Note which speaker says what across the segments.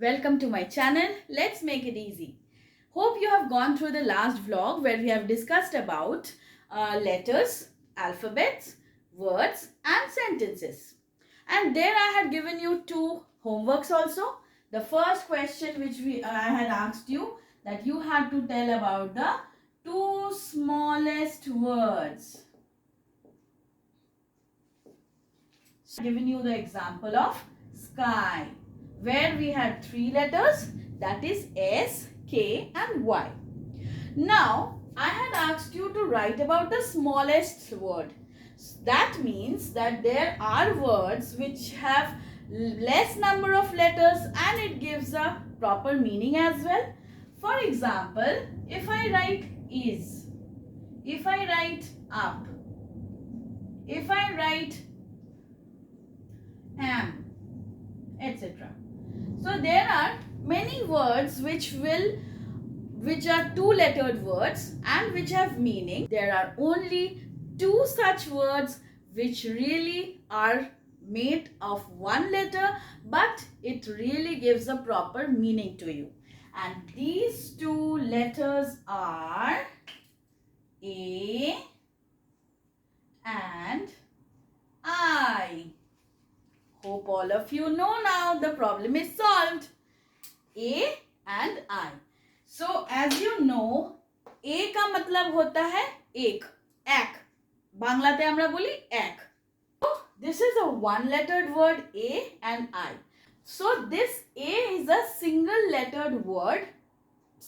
Speaker 1: Welcome to my channel. Let's make it easy. Hope you have gone through the last vlog where we have discussed about letters, alphabets, words and sentences. And there I had given you two homeworks also. The first question which I had asked you, that you had to tell about the two smallest words. So I have given you the example of sky, where we had three letters, that is S, K and Y. Now, I had asked you to write about the smallest word. That means that there are words which have less number of letters and it gives a proper meaning as well. For example, if I write is, if I write up, if I write am, etc. So there are many words which are two-lettered words and which have meaning. There are only two such words which really are made of one letter, but it really gives a proper meaning to you. And these two letters are A and I. Hope all of you know now the problem is solved. A and I. So as you know, A का मतलब होता है एक, एक. बांग्लाते আমরা বলি এক. So this is a one-lettered word A and I. So this A is a single-lettered word.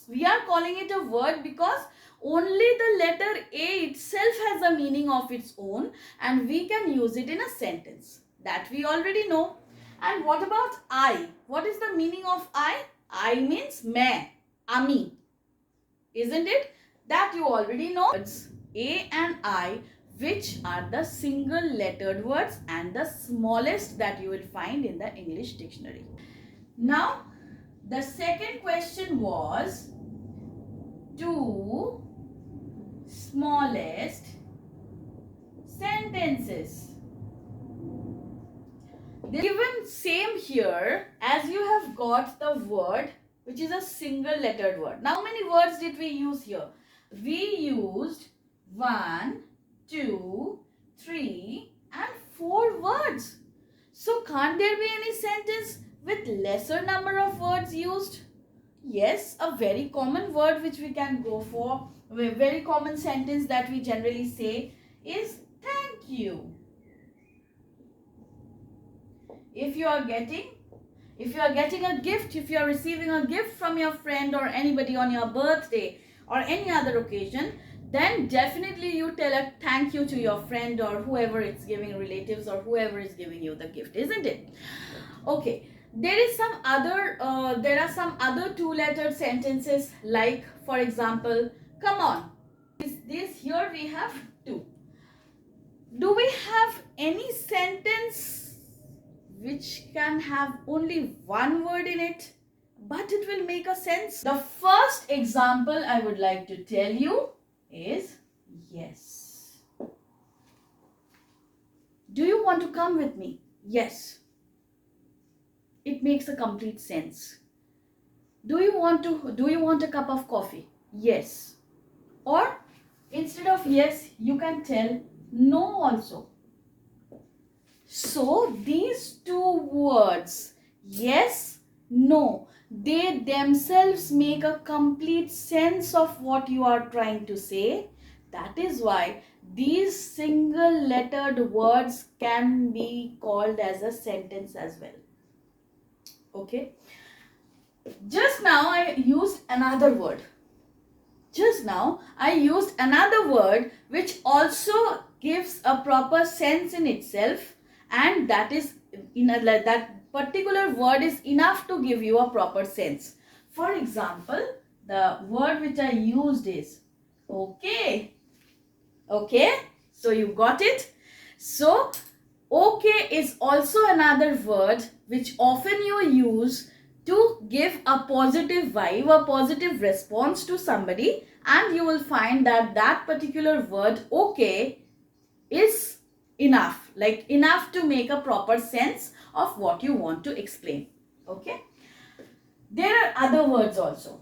Speaker 1: We are calling it a word because only the letter A itself has a meaning of its own and we can use it in a sentence. That we already know. And what about I? What is the meaning of I? I means मैं, ami. Isn't it? That you already know. Words A and I, which are the single lettered words and the smallest that you will find in the English dictionary. Now, the second question was two smallest sentences. Given same here as you have got the word which is a single lettered word. Now, how many words did we use here? We used 1, 2, 3 and 4 words. So, can't there be any sentence with lesser number of words used? Yes, a very common word which we can go for, a very common sentence that we generally say is thank you. If you are getting a gift, if you are receiving a gift from your friend or anybody on your birthday or any other occasion, then definitely you tell a thank you to your friend or whoever it's giving, relatives or whoever is giving you the gift, isn't it? Okay, there are some other two-lettered sentences, like for example, come on. This here we have two. Do we have any sentence which can have only one word in it, but it will make a sense? The first example I would like to tell you is yes. Do you want to come with me? Yes. It makes a complete sense. Do you want a cup of coffee? Yes. Or instead of yes, you can tell no also. So these two words, yes, no, they themselves make a complete sense of what you are trying to say. That is why these single lettered words can be called as a sentence as well. Okay. Just now I used another word. Which also gives a proper sense in itself, and that is that particular word is enough to give you a proper sense. For example, the word which I used is okay. Okay, so you got it. So okay is also another word which often you use to give a positive vibe, a positive response to somebody, and you will find that that particular word okay is enough, enough to make a proper sense of what you want to explain. Okay. There are other words also.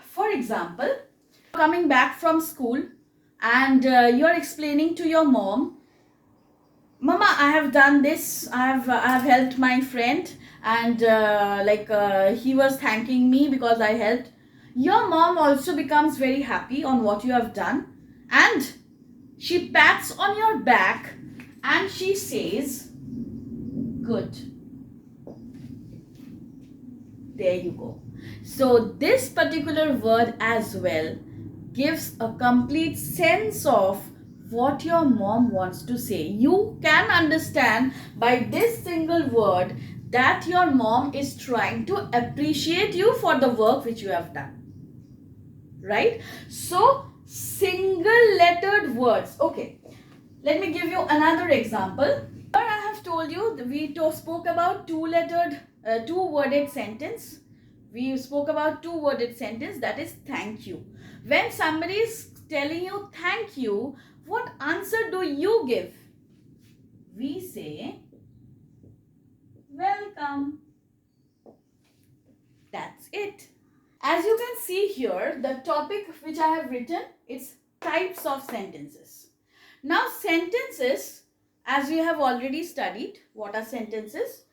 Speaker 1: For example, coming back from school and you're explaining to your mom, Mama, I have done this. I have helped my friend, and he was thanking me because I helped. Your mom also becomes very happy on what you have done, and she pats on your back and she says, "Good." There you go. So this particular word as well gives a complete sense of what your mom wants to say. You can understand by this single word that your mom is trying to appreciate you for the work which you have done. Right? So single lettered words. Okay. Let me give you another example. Here I have told you we spoke about two-worded sentence. We spoke about two-worded sentence, that is thank you. When somebody is telling you thank you, what answer do you give? We say welcome. That's it. As you can see here, the topic which I have written, it's types of sentences. Now sentences, as we have already studied, what are sentences?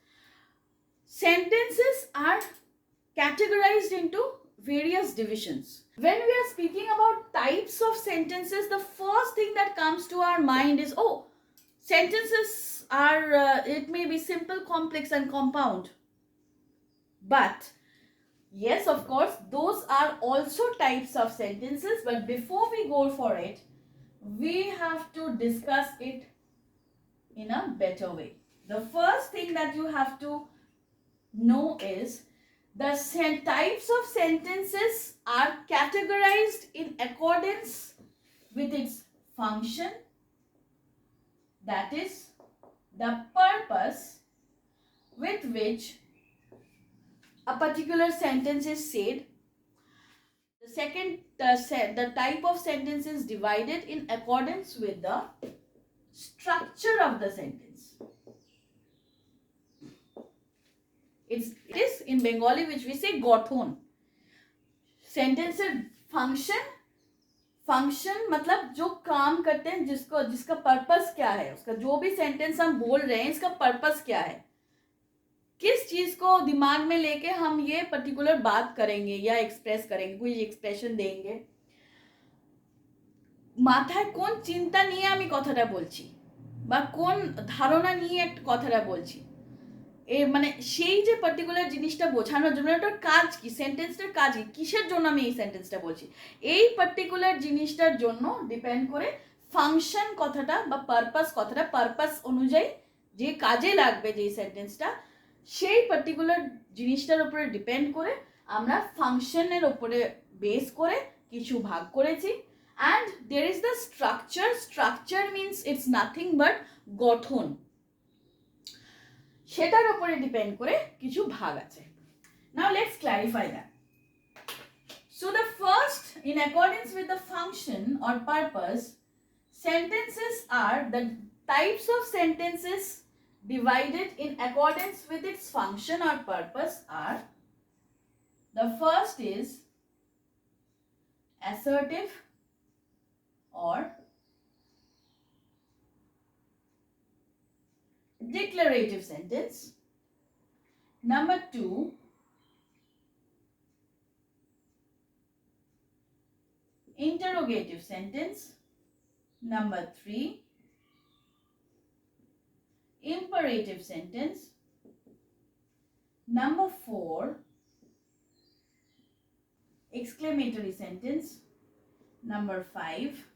Speaker 1: Sentences are categorized into various divisions. When we are speaking about types of sentences, the first thing that comes to our mind is, oh, sentences are, it may be simple, complex and compound. But yes, of course, those are also types of sentences. But before we go for it, we have to discuss it in a better way. The first thing that you have to know is the types of sentences are categorized in accordance with its function, that is, the purpose with which a particular sentence is said. The second, the type of sentence is divided in accordance with the structure of the sentence. It is in Bengali which we say gothon. Sentence function मतलब जो काम करते हैं, जिसका purpose क्या है, उसका जो भी सेंटेंस हम बोल रहे हैं, इसका पर्पस क्या है, किस चीज को दिमाग में लेके हम ये पर्टिकुलर बात करेंगे या एक्सप्रेस करेंगे, कोई एक्सप्रेशन देंगे, মাথায় কোন চিন্তা নিয়ে আমি কথাটা বলছি বা কোন ধারণা নিয়ে একটা কথাটা বলছি, মানে সেই যে পার্টিকুলার জিনিসটা বোঝানোর জন্য ওটার কাজ কি, সেন্টেন্সটার কাজ কি, কিসের জন্য আমি এই সেন্টেন্সটা বলছি, এই পার্টিকুলার জিনিসটার জন্য ডিপেন্ড করে ফাংশন কথাটা বা পারপাস কথাটা, পারপাস অনুযায়ী যে কাজে লাগবে যে সেন্টেন্সটা, সেই পার্টিকুলার জিনিসটার উপরে ডিপেন্ড করে আমরা ফাংশনের উপরে বেস করে কিছু ভাগ করেছি। and there is the structure means it's nothing but গঠন, সেটার উপরে ডিপেন্ড করে কিছু ভাগ আছে। Now let's clarify that. So the first, in accordance with the function or purpose, sentences are the types of sentences divided in accordance with its function or purpose are, the first is assertive or declarative sentence. Number 2, interrogative sentence. Number 3, imperative sentence. Number 4, exclamatory sentence. Number 5,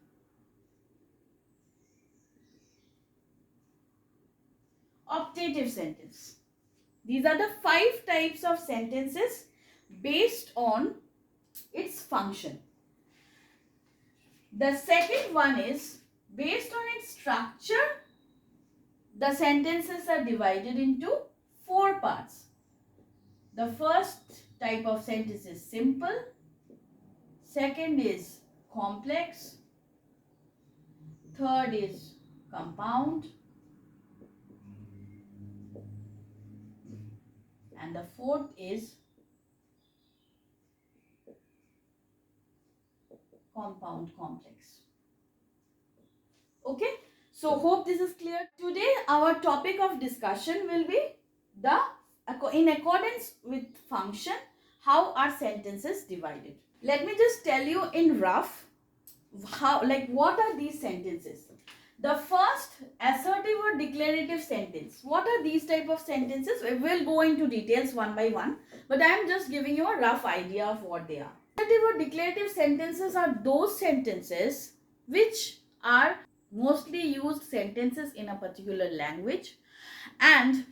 Speaker 1: optative sentence. These are the 5 types of sentences based on its function. The second one is based on its structure. The sentences are divided into 4 parts. The first type of sentence is simple. Second is complex. Third is compound. And the fourth is compound complex. Okay, so hope this is clear. Today our topic of discussion will be in accordance with function, how are sentences divided. Let me just tell you in rough what are these sentences. The first, assertive or declarative sentence. What are these type of sentences? We will go into details one by one, but I am just giving you a rough idea of what they are. Assertive or declarative sentences are those sentences which are mostly used sentences in a particular language, and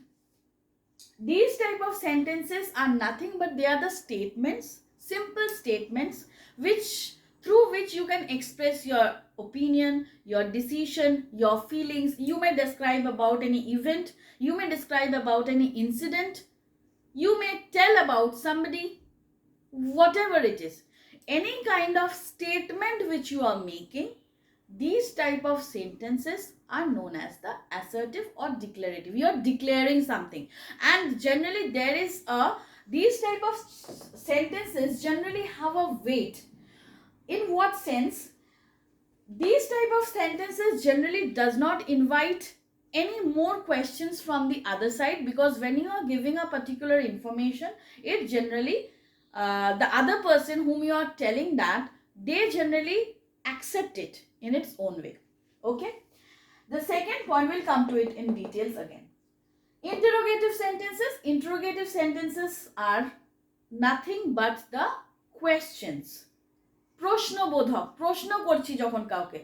Speaker 1: these type of sentences are nothing but they are the statements, simple statements, through which you can express your opinion, your decision, your feelings. You may describe about any event, you may describe about any incident, you may tell about somebody, whatever it is. Any kind of statement which you are making, these type of sentences are known as the assertive or declarative. You are declaring something, and generally these type of sentences generally have a weight. In what sense? These type of sentences generally does not invite any more questions from the other side, because when you are giving a particular information, it generally the other person whom you are telling that, they generally accept it in its own way. Okay, the second point, will come to it in details again. Interrogative sentences are nothing but the questions. प्रश्नबोधक, प्रश्न करছি যখন কাউকে,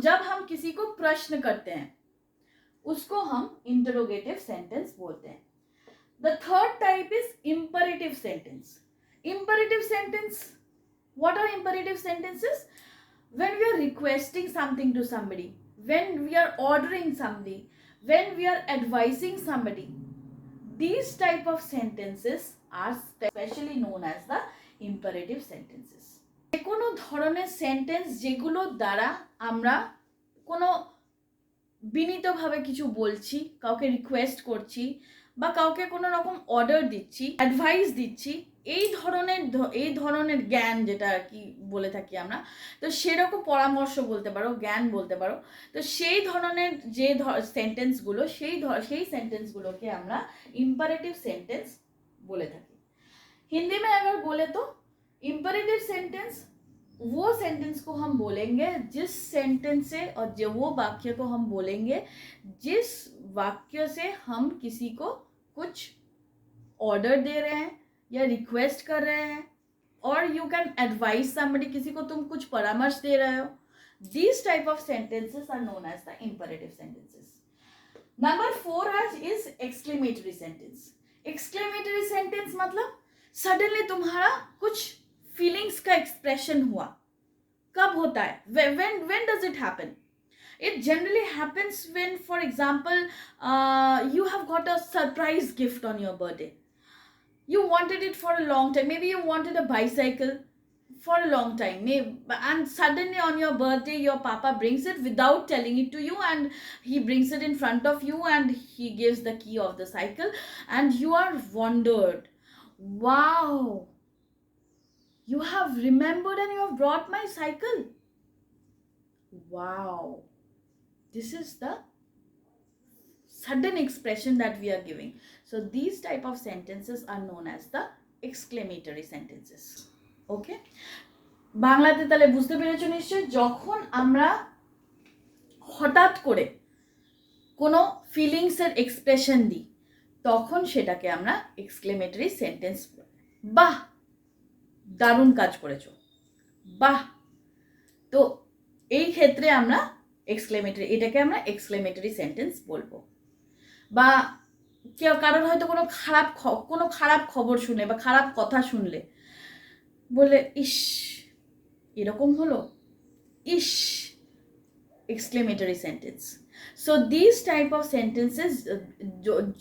Speaker 1: जब हम किसी को प्रश्न करते हैं, उसको हम इंटरोगेटिव सेंटेंस बोलते हैं. The third type is imperative sentence. Imperative sentence, what are imperative sentences? When we are requesting something to somebody, when we are ordering somebody, when we are advising somebody, these type of sentences are specially known as the imperative sentences. যে কোনো ধরনের sentence যেগুলোর দ্বারা আমরা কোনো বিনীতভাবে কিছু বলছি, কাউকে রিকোয়েস্ট করছি, বা কাউকে কোনো রকম অর্ডার দিচ্ছি, অ্যাডভাইস দিচ্ছি, এই ধরনের জ্ঞান যেটা আর কি বলে থাকি আমরা, তো সেরকম পরামর্শ বলতে পারো, জ্ঞান বলতে পারো, তো সেই ধরনের যে সেন্টেন্সগুলো, সেই সেন্টেন্সগুলোকে আমরা ইম্পারেটিভ সেন্টেন্স বলে থাকি. हिंदी में अगर बोले तो इम्परेटिव सेंटेंस वो सेंटेंस को हम बोलेंगे जिस सेंटेंस से, और जो वो वाक्य को हम बोलेंगे जिस वाक्य से हम किसी को कुछ ऑर्डर दे रहे हैं या रिक्वेस्ट कर रहे हैं, और यू कैन एडवाइज समबडी, किसी को तुम कुछ परामर्श दे रहे हो. These type of sentences are known as the imperative sentences. Number 4 is exclamatory sentence. Exclamatory sentence मतलब सडनली तुम्हारा कुछ फीलिंग्स का एक्सप्रेशन हुआ. कब होता है? when does it happen? It generally happens when, for example, you have got a surprise gift on your birthday. You wanted it for a long time. Maybe you wanted a bicycle for a long time, and suddenly on your birthday your papa brings it without telling it to you, and he brings it in front of you and he gives the key of the cycle, and you are wondered, wow, you have remembered and you have brought my cycle. Wow, this is the sudden expression that we are giving. So these type of sentences are known as the exclamatory sentences. Okay, বাংলাতে তাহলে বুঝতে পেরেছো নিশ্চয়, যখন আমরা হঠাৎ করে কোনো ফিলিংসের এক্সপ্রেশন দিই, তখন সেটাকে আমরা এক্সক্লেমেটরি সেন্টেন্স বলি. বাহ, দারুণ কাজ করেছো, বাহ. তো এই ক্ষেত্রে আমরা এটাকে আমরা এক্সক্লেমেটরি সেন্টেন্স বলবো. বা কারোর হয়তো কোনো খারাপ খবর শুনে বা খারাপ কথা শুনলে বলে, ইস এরকম হলো, ইস, exclamatory sentence. So these type of sentences,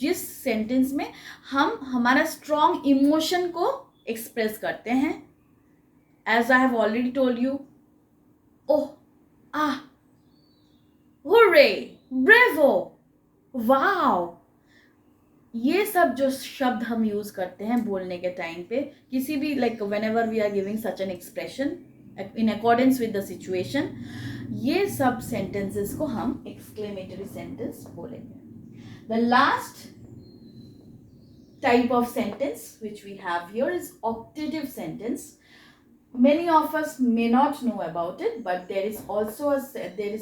Speaker 1: जिस सेंटेंस में हम हमारा strong emotion को express करते हैं, as I have already told you, oh, ah, hooray, bravo, wow, ये सब जो शब्द हम यूज करते हैं बोलने के टाइम पे, किसी भी whenever we are giving such an expression, in accordance with the situation, ये सब sentences को हम exclamatory sentence बोलेंगे. The last type of sentence which we have here is optative sentence. Many of us may not know about it, but there is also a type. This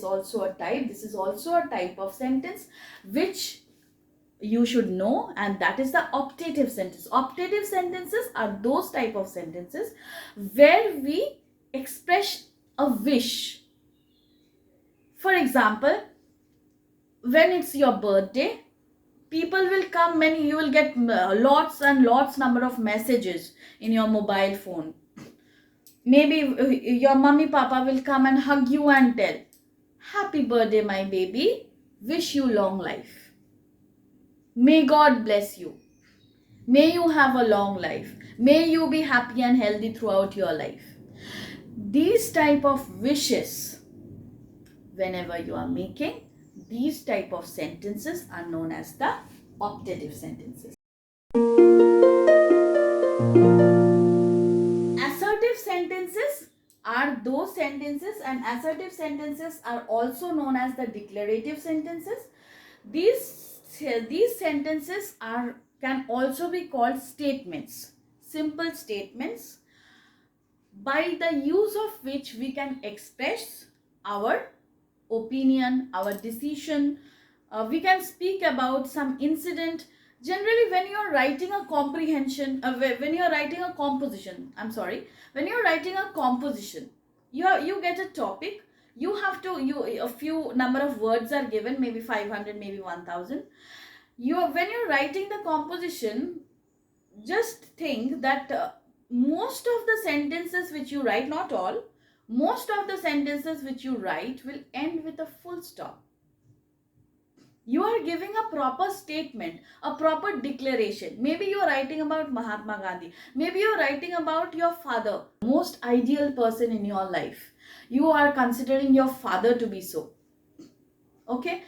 Speaker 1: is also a type of sentence which you should know, and that is the optative sentence. Optative sentences are those type of sentences where we express a wish. For example, when it's your birthday, people will come, you will get lots and lots number of messages in your mobile phone. Maybe your mummy papa will come and hug you and tell, happy birthday my baby, wish you long life, may God bless you, may you have a long life, may you be happy and healthy throughout your life. These type of wishes, whenever you are making, these type of sentences are known as the optative sentences. Assertive sentences are those sentences, and assertive sentences are also known as the declarative sentences. These sentences can also be called statements, simple statements, by the use of which we can express our opinion, our decision. We can speak about some incident. Generally, when you are writing a composition, you get a topic. You have to, a few number of words are given, maybe 500, maybe 1000. When you're writing the composition, just think that most of the sentences which you write, not all, most of the sentences which you write will end with a full stop. You are giving a proper statement, a proper declaration. Maybe you are writing about Mahatma Gandhi. Maybe you are writing about your father, most ideal person in your life. You are considering your father to be so. Okay?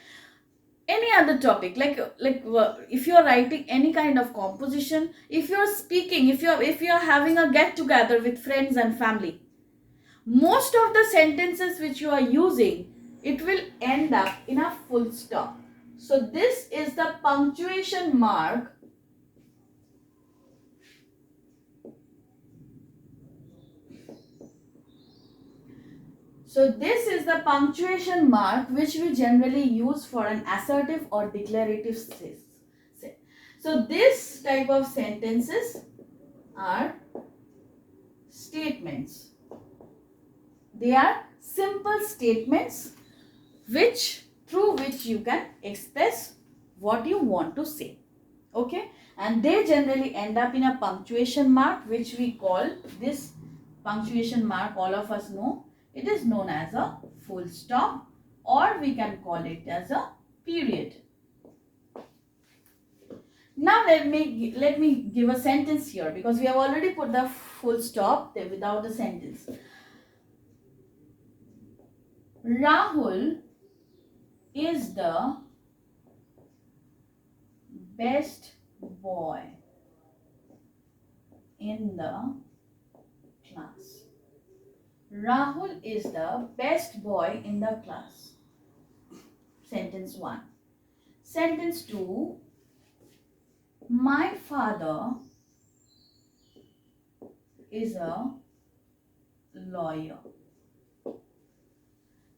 Speaker 1: Any other topic, like if you are writing any kind of composition, if you are speaking, if you are having a get together with friends and family, most of the sentences which you are using, it will end up in a full stop. So this is the punctuation mark. So this is the punctuation mark which we generally use for an assertive or declarative say. So this type of sentences are statements. They are simple statements through which you can express what you want to say. Okay? And they generally end up in a punctuation mark, which we call this punctuation mark, all of us know. It is known as a full stop, or we can call it as a period. Now let me give a sentence here, because we have already put the full stop there without the sentence. Rahul is the best boy in the class. Rahul is the best boy in the class. Sentence 1. Sentence 2. My father is a lawyer.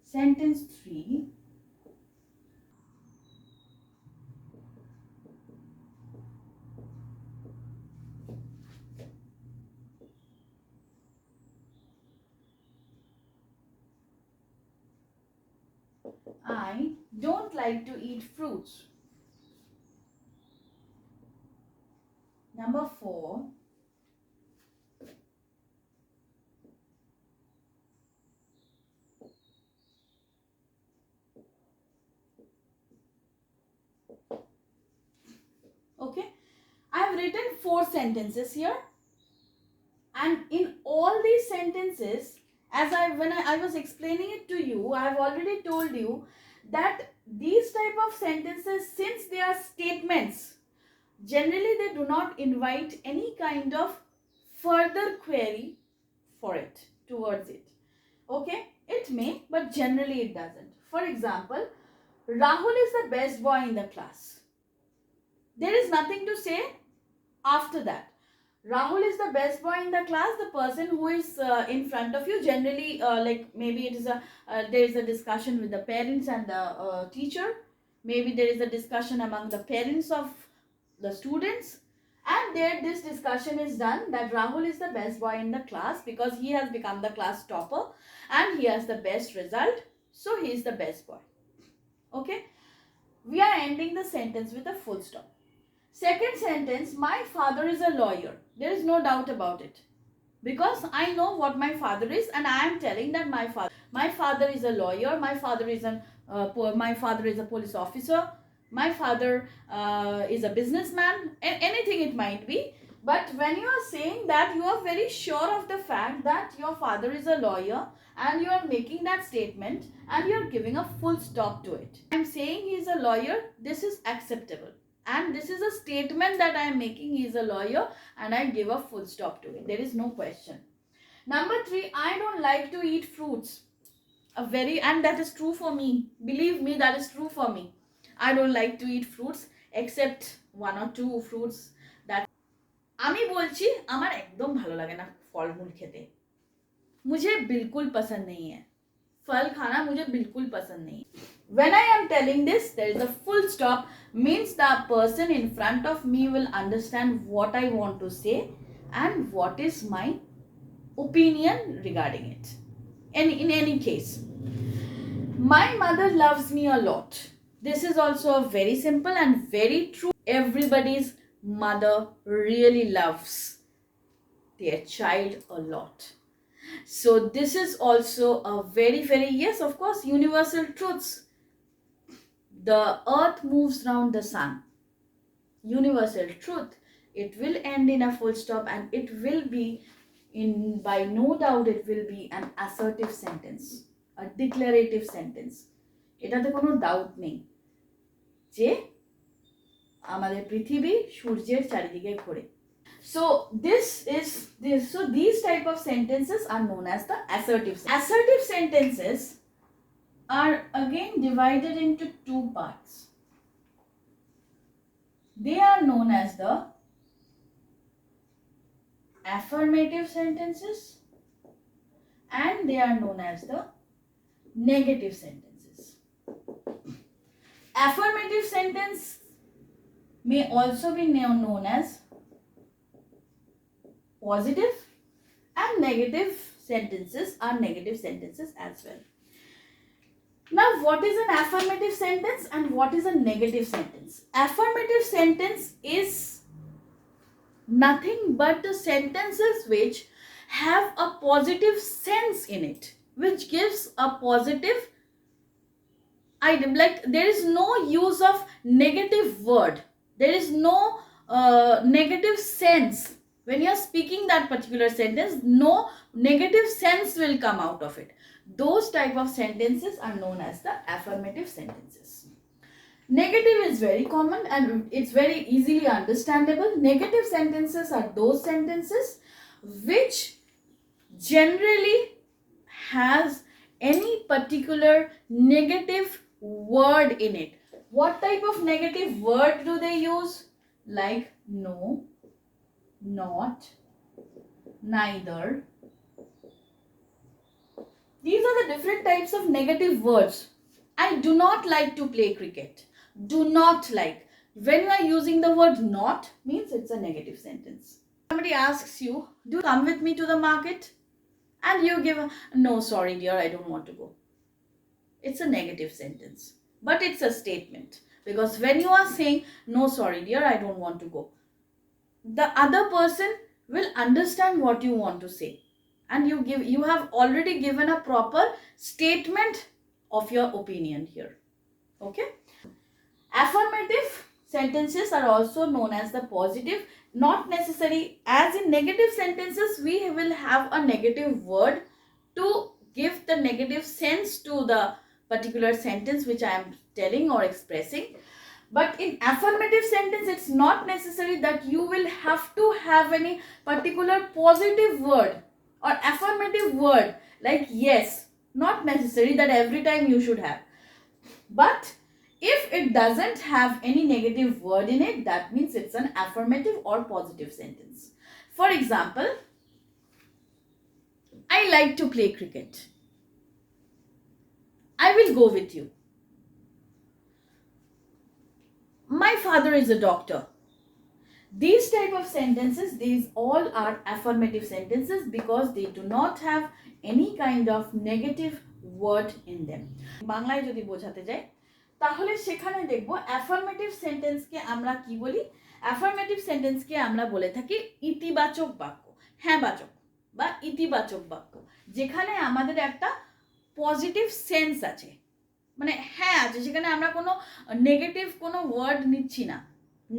Speaker 1: Sentence 3. I don't like to eat fruits. Number 4. Okay, I have written 4 sentences here, and in all these sentences, when I was explaining it to you, I have already told you that these type of sentences, since they are statements, generally they do not invite any kind of further query towards it. Okay, it may, but generally it doesn't. For example, Rahul is the best boy in the class. There is nothing to say after that. Rahul is the best boy in the class. The person who is in front of you, generally, like maybe it is there is a discussion with the parents and the teacher. Maybe there is a discussion among the parents of the students, and there this discussion is done that Rahul is the best boy in the class because he has become the class topper and he has the best result, so he is the best boy. Okay, we are ending the sentence with a full stop. Second sentence, my father is a lawyer. There is no doubt about it. Because I know what my father is, and I am telling that my father is a lawyer, my father is a police officer, my father is a businessman, anything it might be. But when you are saying that, you are very sure of the fact that your father is a lawyer and you are making that statement and you are giving a full stop to it. I am saying he is a lawyer, this is acceptable. And this is a statement that I am making, he is a lawyer, and I give a full stop to it. There is no question. Number 3, I don't like to eat fruits. And that is true for me. Believe me, that is true for me. I don't like to eat fruits except 1 or 2 fruits that আমি বলছি আমার একদম ভালো লাগে না ফলমূল খেতে मुझे बिल्कुल पसंद नहीं है फल खाना मुझे बिल्कुल पसंद नहीं when I am telling this there is a full stop means the person in front of me will understand what I want to say and what is my opinion regarding it. And in any case, my mother loves me a lot. This is also very simple and very true. Everybody's mother really loves their child a lot. So this is also a very, very, yes, of course, universal truths. The earth moves round the sun. Universal truth. It will end in a full stop and it will be by no doubt it will be an assertive sentence, a declarative sentence. এটাতে কোনো doubt নেই যে আমাদের পৃথিবী সূর্যের চারিদিকে ঘোরে. So these type of sentences are known as the assertive. Assertive sentences are again divided into 2 parts. They are known as the affirmative sentences and they are known as the negative sentences. Affirmative sentence may also be known as positive, and negative sentences are negative sentences as well. Now, what is an affirmative sentence and what is a negative sentence? Affirmative sentence is nothing but the sentences which have a positive sense in it, which gives a positive item. Like there is no use of negative word. There is no negative sense. When you are speaking that particular sentence, no negative sense will come out of it. Those type of sentences are known as the affirmative sentences. Negative is very common and it's very easily understandable. Negative sentences are those sentences which generally has any particular negative word in it. What type of negative word do they use? Like no, not, neither. These are the different types of negative words. I do not like to play cricket. Do not like. When you are using the word not, means it's a negative sentence. Somebody asks you, do you come with me to the market? And you give no, sorry dear, I don't want to go. It's a negative sentence. But it's a statement. Because when you are saying, no, sorry dear, I don't want to go, the other person will understand what you want to say. And you have already given a proper statement of your opinion here. Okay? Affirmative sentences are also known as the positive. Not necessary, as in negative sentences, we will have a negative word to give the negative sense to the particular sentence which I am telling or expressing. But in affirmative sentence, it's not necessary that you will have to have any particular positive word or affirmative word Like yes, not necessary that every time you should have. But if it doesn't have any negative word in it, that means it's an affirmative or positive sentence. For example, I like to play cricket. I will go with you. My father is a doctor. These type of sentences, these all are affirmative sentences because they do not have any kind of negative word in them. বাংলায় যদি বোঝাতে যাই তাহলে সেখানে দেখব affirmative সেন্টেন্সকে আমরা কি বলি? অ্যাফার্মেটিভ সেন্টেন্সকে আমরা বলে থাকি ইতিবাচক বাক্য, হ্যাঁবাচক বা ইতিবাচক বাক্য, যেখানে আমাদের একটা পজিটিভ সেন্স আছে, মানে হ্যাঁ আছে, সেখানে আমরা কোনো নেগেটিভ কোনো ওয়ার্ড নিচ্ছি না।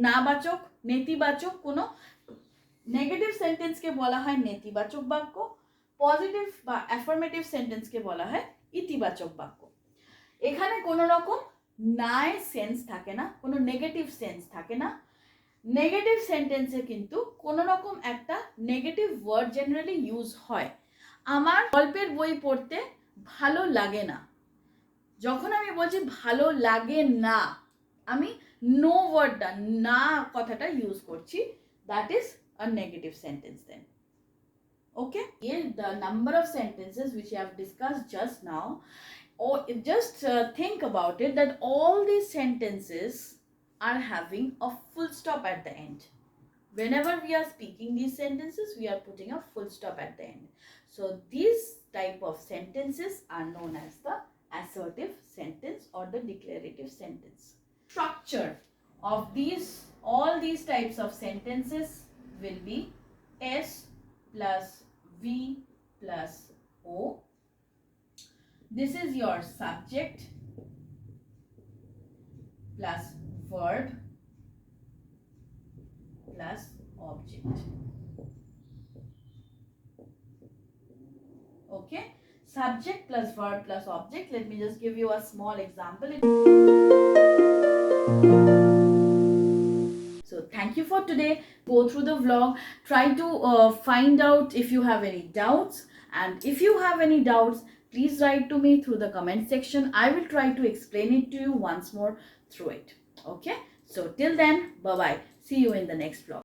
Speaker 1: নাবাচক, নেতিবাচক কোনো নেগেটিভ সেন্টেন্সকে বলা হয় নেতিবাচক বাক্য, পজিটিভ বা অ্যাফার্মেটিভ সেন্টেন্সকে বলা হয় ইতিবাচক বাক্য। এখানে কোনো রকম নাই সেন্স থাকে না, কোনো নেগেটিভ সেন্স থাকে না। নেগেটিভ সেন্টেন্সে কিন্তু কোনো রকম একটা নেগেটিভ ওয়ার্ড জেনারেলি ইউজ হয়। আমার গল্পের বই পড়তে ভালো লাগে না, যখন আমি বলছি ভালো লাগে না, আমি নো ওয়ার্ডটা, না কথাটা ইউজ করছি, that is a negative sentence then. Okay, here the number of sentences which I have discussed just now, or just think about it that all these sentences are having a full stop at the end. Whenever we are speaking these sentences, we are putting a full stop at the end. So these type of sentences are known as the assertive sentence or the declarative sentence. Structure of all these types of sentences will be S plus V plus O. This is your subject plus verb plus object. Okay, subject plus verb plus object. Let me just give you a small example. So thank you for today. Go through the vlog, try to find out if you have any doubts, and if you have any doubts, please write to me through the comment section. I will try to explain it to you once more through it. Okay, so till then, bye bye, see you in the next vlog.